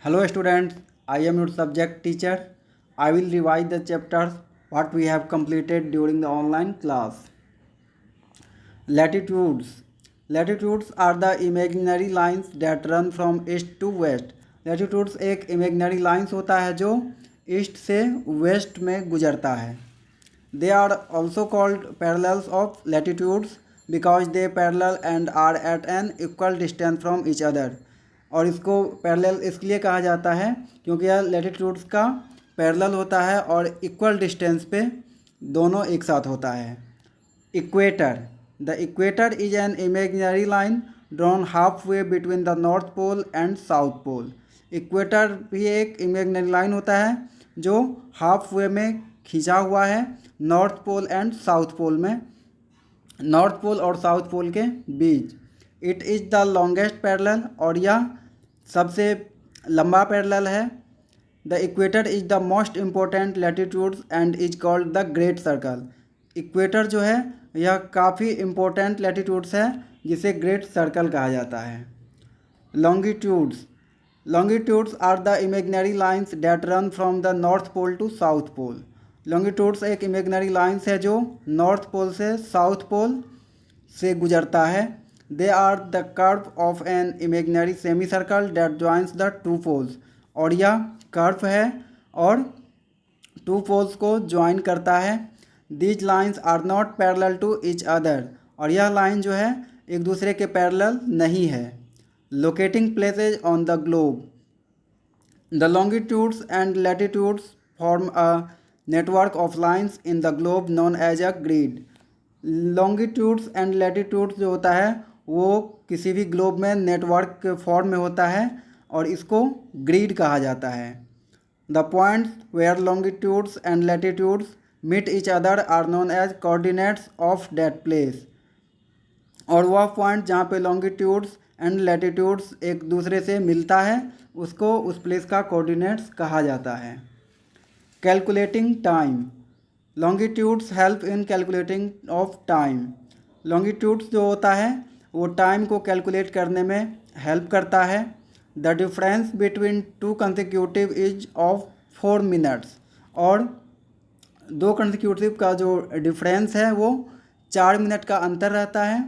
Hello students, I am your subject teacher. I will revise the chapters what we have completed during the online class. Latitudes. Latitudes are the imaginary lines that run from east to west. Latitudes एक imaginary lines होता है जो east से waste में गुजरता है. They are also called parallels of latitudes because they parallel and are at an equal distance from each other. और इसको पैरेलल इसलिए कहा जाता है क्योंकि यह लैटिट्यूड्स का पैरेलल होता है और इक्वल डिस्टेंस पे दोनों एक साथ होता है. Equator. The equator is an imaginary line drawn half way between the north pole and south pole. Equator भी एक इमेजिनरी लाइन होता है जो हाफ वे में खींचा हुआ है north pole and south pole में, नॉर्थ पोल और साउथ पोल के बीच. It is the longest parallel और यह सबसे लंबा पैरेलल है. The equator is the most important latitudes and is called the great circle. Equator जो है यह काफ़ी इम्पोर्टेंट लैटिट्यूड्स है जिसे ग्रेट सर्कल कहा जाता है. Longitudes. Longitudes are the imaginary lines that run from the north pole to south pole. Longitudes एक इमेजिनरी लाइंस है जो नॉर्थ पोल से साउथ पोल से गुजरता है. They are the curve of an imaginary semi circle that joins the two poles. और यह curve है और टू पोल्स को ज्वाइन करता है. These lines are not parallel to each other. और यह लाइन जो है एक दूसरे के पैरेलल नहीं है. Locating places on the globe. The longitudes and latitudes form a network of lines in the globe known as a grid. Longitudes and latitudes जो होता है वो किसी भी ग्लोब में नेटवर्क के फॉर्म में होता है और इसको ग्रिड कहा जाता है. The points where longitudes and latitudes meet each other are known as coordinates of that place. और वह पॉइंट जहाँ पे लॉन्गिट्यूड्स एंड लैटिट्यूड्स एक दूसरे से मिलता है उसको उस प्लेस का कोऑर्डिनेट्स कहा जाता है. Calculating time. Longitudes help in calculating of time. Longitudes जो होता है वो टाइम को कैलकुलेट करने में हेल्प करता है. The difference between two consecutive is of 4 minutes. और दो कंसेक्यूटिव का जो डिफरेंस है वो 4 मिनट का अंतर रहता है.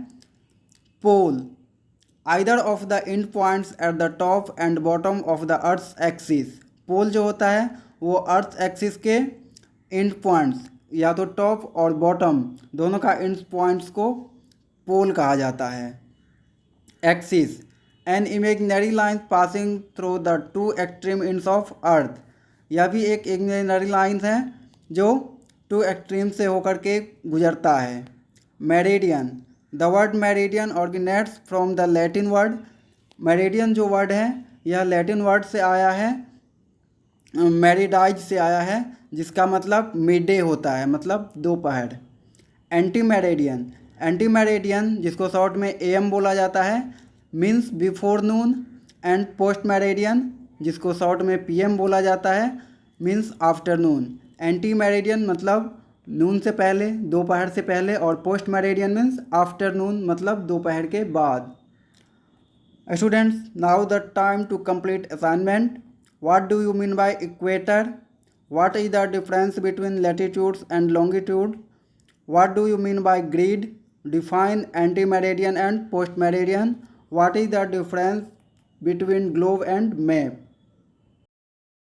Pole. Either of the end points at the top and bottom of the earth's axis. Pole जो होता है वो अर्थ एक्सिस के एंड पॉइंट्स या तो टॉप और बॉटम दोनों का एंड पॉइंट्स को पोल कहा जाता है. Axis. N imaginary line passing through the two extreme ends of earth. यह भी एक इमेजिनरी लाइन है जो टू एक्सट्रीम से होकर के गुजरता है. Meridian. The word meridian originates from the Latin word. Meridian जो वर्ड है यह लैटिन वर्ड से आया है, मेरिडाइज से आया है जिसका मतलब मिड डे होता है, मतलब दोपहर. Anti meridian. एंटी मेरिडियन जिसको शॉर्ट में एम बोला जाता है means before Noon. And post meridian जिसको शॉर्ट में पीएम बोला जाता है मीन्स आफ्टरनून. एंटी मेरिडियन मतलब नून से पहले, दोपहर से पहले, और पोस्ट मेरिडियन मीन्स आफ्टरनून मतलब दोपहर के बाद. Students, now the time to complete assignment. What do you mean by equator? What is the difference between latitudes and longitude? What do you mean by grid? Define anti-meridian and post-meridian. What is the difference between globe and map?